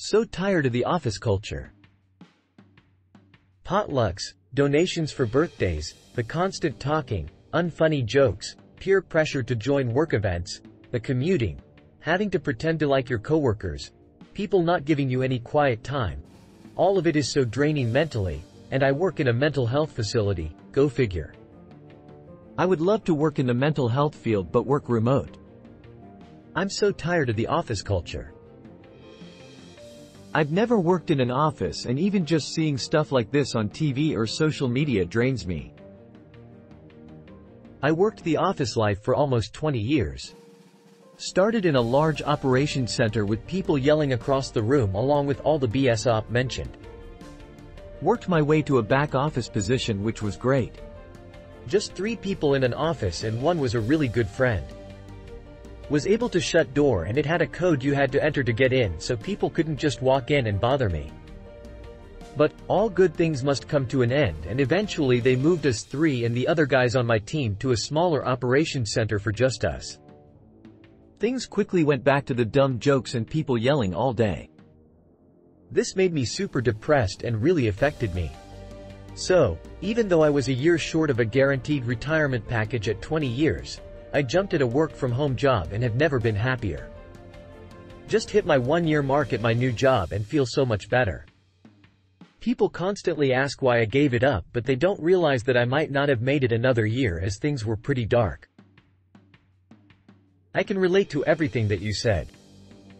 So tired of the office culture. Potlucks, donations for birthdays, the constant talking, unfunny jokes, peer pressure to join work events, the commuting, having to pretend to like your coworkers, people not giving you any quiet time. All of it is so draining mentally, and I work in a mental health facility, go figure. I would love to work in the mental health field but work remote. I'm so tired of the office culture. I've never worked in an office, and even just seeing stuff like this on TV or social media drains me. I worked the office life for almost 20 years. Started in a large operations center with people yelling across the room along with all the BS op mentioned. Worked my way to a back office position, which was great. Just 3 people in an office and one was a really good friend. Was able to shut door and it had a code you had to enter to get in, so people couldn't just walk in and bother me. But, all good things must come to an end, and eventually they moved us 3 and the other guys on my team to a smaller operations center for just us. Things quickly went back to the dumb jokes and people yelling all day. This made me super depressed and really affected me. So, even though I was a year short of a guaranteed retirement package at 20 years, I jumped at a work-from-home job and have never been happier. Just hit my 1-year mark at my new job and feel so much better. People constantly ask why I gave it up, but they don't realize that I might not have made it another year as things were pretty dark. I can relate to everything that you said.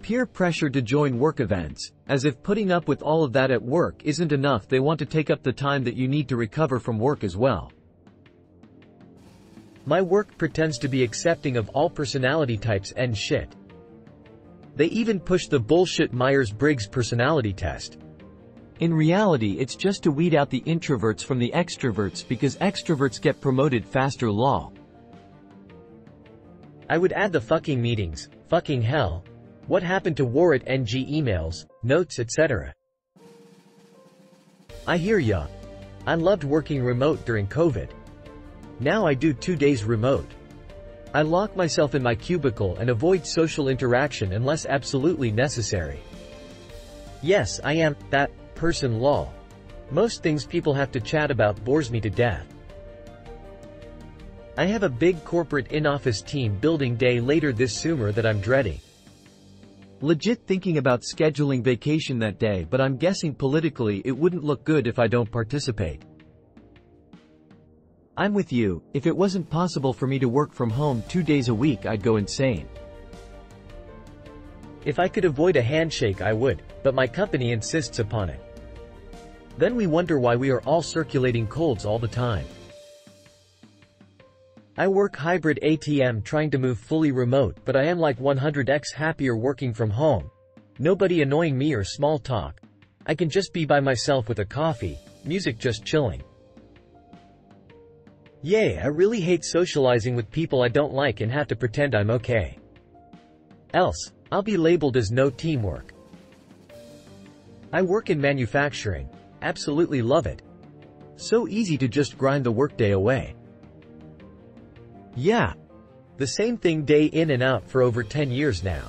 Peer pressure to join work events, as if putting up with all of that at work isn't enough, they want to take up the time that you need to recover from work as well. My work pretends to be accepting of all personality types and shit. They even push the bullshit Myers-Briggs personality test. In reality, it's just to weed out the introverts from the extroverts, because extroverts get promoted faster. Lol. I would add the fucking meetings, fucking hell. What happened to war at NG emails, notes, etc. I hear ya. I loved working remote during COVID. Now I do 2 days remote. I lock myself in my cubicle and avoid social interaction unless absolutely necessary. Yes, I am that person. Lol. Most things people have to chat about bores me to death. I have a big corporate in-office team building day later this summer that I'm dreading. Legit thinking about scheduling vacation that day, but I'm guessing politically it wouldn't look good if I don't participate. I'm with you. If it wasn't possible for me to work from home 2 days a week, I'd go insane. If I could avoid a handshake, I would, but my company insists upon it. Then we wonder why we are all circulating colds all the time. I work hybrid ATM, trying to move fully remote, but I am like 100x happier working from home. Nobody annoying me or small talk. I can just be by myself with a coffee, music, just chilling. Yay, I really hate socializing with people I don't like and have to pretend I'm okay. Else, I'll be labeled as no teamwork. I work in manufacturing. Absolutely love it. So easy to just grind the workday away. Yeah. The same thing day in and out for over 10 years now.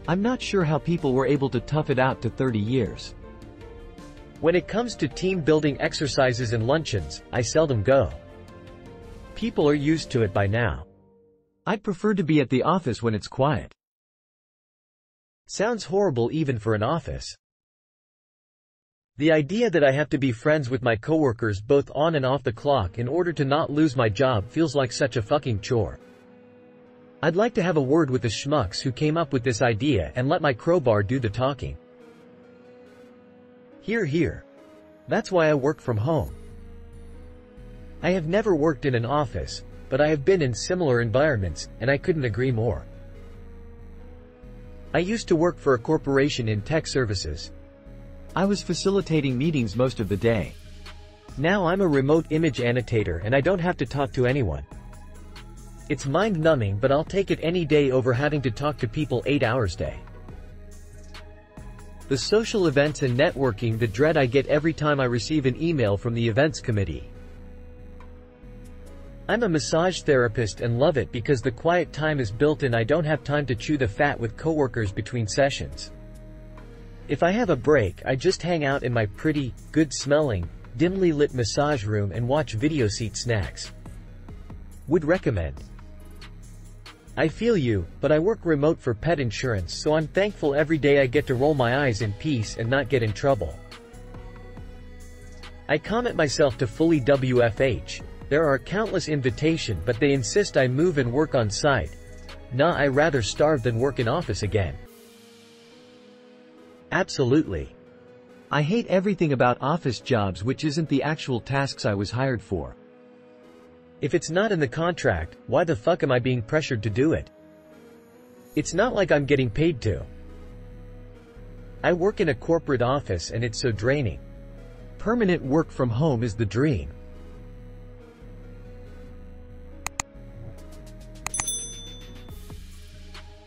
I'm not sure how people were able to tough it out to 30 years. When it comes to team building exercises and luncheons, I seldom go. People are used to it by now. I'd prefer to be at the office when it's quiet. Sounds horrible even for an office. The idea that I have to be friends with my coworkers both on and off the clock in order to not lose my job feels like such a fucking chore. I'd like to have a word with the schmucks who came up with this idea and let my crowbar do the talking. Hear, hear. That's why I work from home. I have never worked in an office, but I have been in similar environments, and I couldn't agree more. I used to work for a corporation in tech services. I was facilitating meetings most of the day. Now I'm a remote image annotator and I don't have to talk to anyone. It's mind-numbing, but I'll take it any day over having to talk to people 8 hours a day. The social events and networking, the dread I get every time I receive an email from the events committee. I'm a massage therapist and love it because the quiet time is built in. I don't have time to chew the fat with coworkers between sessions. If I have a break, I just hang out in my pretty, good-smelling, dimly lit massage room and watch video seat snacks. Would recommend. I feel you, but I work remote for pet insurance, so I'm thankful every day I get to roll my eyes in peace and not get in trouble. I comment myself to fully WFH. There are countless invitations, but they insist I move and work on site. Nah, I rather starve than work in office again. Absolutely. I hate everything about office jobs which isn't the actual tasks I was hired for. If it's not in the contract, why the fuck am I being pressured to do it? It's not like I'm getting paid to. I work in a corporate office and it's so draining. Permanent work from home is the dream.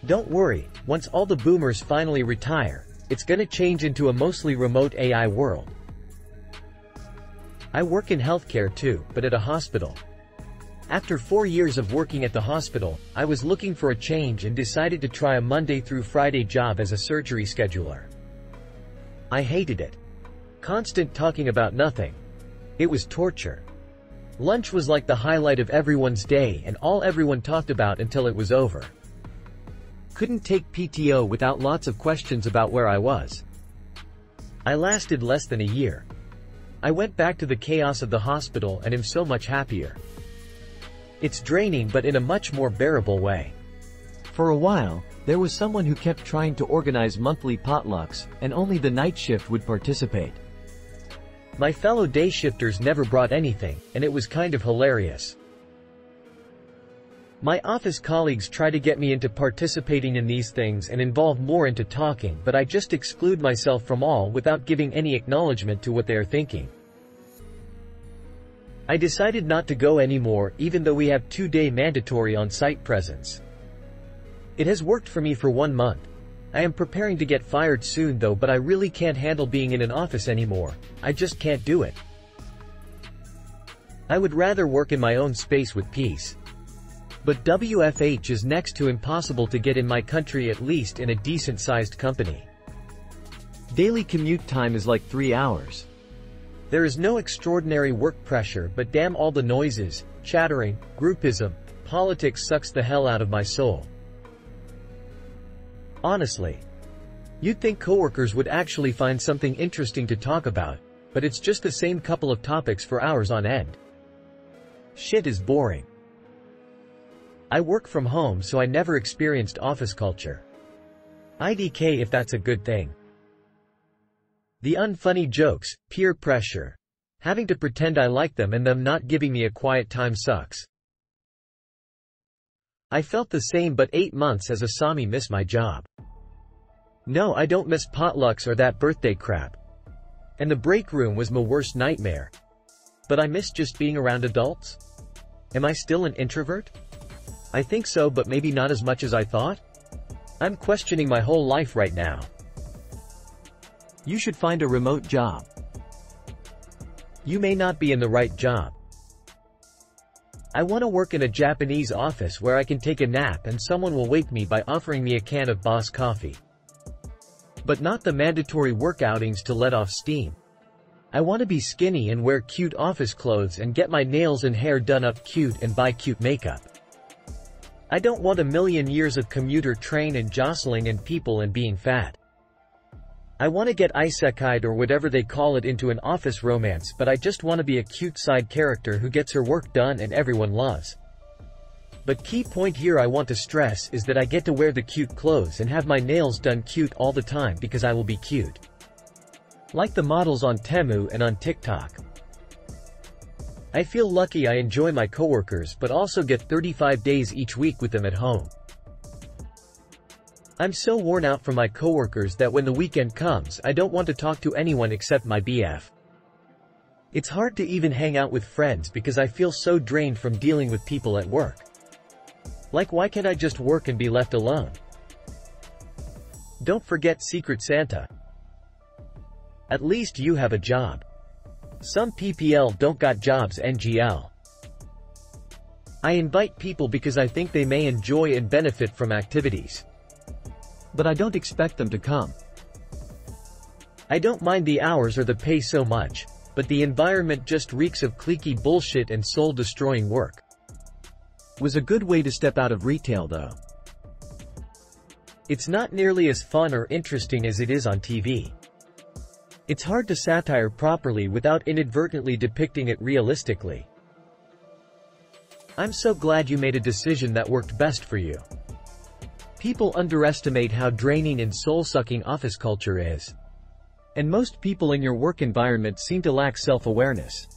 Don't worry, once all the boomers finally retire, it's gonna change into a mostly remote AI world. I work in healthcare too, but at a hospital. After 4 years of working at the hospital, I was looking for a change and decided to try a Monday through Friday job as a surgery scheduler. I hated it. Constant talking about nothing. It was torture. Lunch was like the highlight of everyone's day and all everyone talked about until it was over. Couldn't take PTO without lots of questions about where I was. I lasted less than a year. I went back to the chaos of the hospital and am so much happier. It's draining but in a much more bearable way. For a while, there was someone who kept trying to organize monthly potlucks, and only the night shift would participate. My fellow day shifters never brought anything, and it was kind of hilarious. My office colleagues try to get me into participating in these things and involve more into talking, but I just exclude myself from all without giving any acknowledgement to what they are thinking. I decided not to go anymore even though we have 2-day mandatory on-site presence. It has worked for me for 1 month. I am preparing to get fired soon though, but I really can't handle being in an office anymore. I just can't do it. I would rather work in my own space with peace. But WFH is next to impossible to get in my country, at least in a decent-sized company. Daily commute time is like 3 hours. There is no extraordinary work pressure, but damn all the noises, chattering, groupism, politics sucks the hell out of my soul. Honestly. You'd think coworkers would actually find something interesting to talk about, but it's just the same couple of topics for hours on end. Shit is boring. I work from home, so I never experienced office culture. IDK if that's a good thing. The unfunny jokes, peer pressure. Having to pretend I like them and them not giving me a quiet time sucks. I felt the same, but 8 months as a Sami miss my job. No, I don't miss potlucks or that birthday crap. And the break room was my worst nightmare. But I miss just being around adults? Am I still an introvert? I think so, but maybe not as much as I thought? I'm questioning my whole life right now. You should find a remote job. You may not be in the right job. I want to work in a Japanese office where I can take a nap and someone will wake me by offering me a can of Boss coffee. But not the mandatory work outings to let off steam. I want to be skinny and wear cute office clothes and get my nails and hair done up cute and buy cute makeup. I don't want a million years of commuter train and jostling and people and being fat. I want to get isekai'd or whatever they call it into an office romance, but I just want to be a cute side character who gets her work done and everyone loves. But key point here I want to stress is that I get to wear the cute clothes and have my nails done cute all the time because I will be cute. Like the models on Temu and on TikTok. I feel lucky I enjoy my coworkers but also get 35 days each week with them at home. I'm so worn out from my coworkers that when the weekend comes I don't want to talk to anyone except my BF. It's hard to even hang out with friends because I feel so drained from dealing with people at work. Like, why can't I just work and be left alone? Don't forget Secret Santa. At least you have a job. Some PPL don't got jobs NGL. I invite people because I think they may enjoy and benefit from activities. But I don't expect them to come. I don't mind the hours or the pay so much, but the environment just reeks of cliquey bullshit and soul-destroying work. Was a good way to step out of retail though. It's not nearly as fun or interesting as it is on TV. It's hard to satire properly without inadvertently depicting it realistically. I'm so glad you made a decision that worked best for you. People underestimate how draining and soul-sucking office culture is. And most people in your work environment seem to lack self-awareness.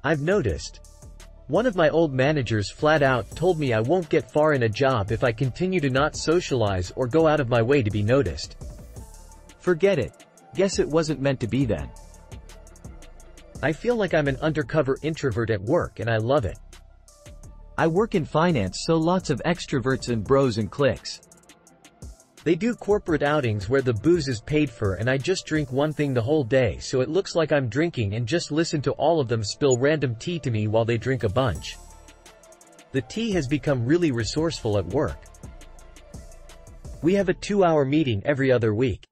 I've noticed. One of my old managers flat out told me I won't get far in a job if I continue to not socialize or go out of my way to be noticed. Forget it. Guess it wasn't meant to be then. I feel like I'm an undercover introvert at work and I love it. I work in finance, so lots of extroverts and bros and cliques. They do corporate outings where the booze is paid for and I just drink one thing the whole day, so it looks like I'm drinking and just listen to all of them spill random tea to me while they drink a bunch. The tea has become really resourceful at work. We have a 2-hour meeting every other week.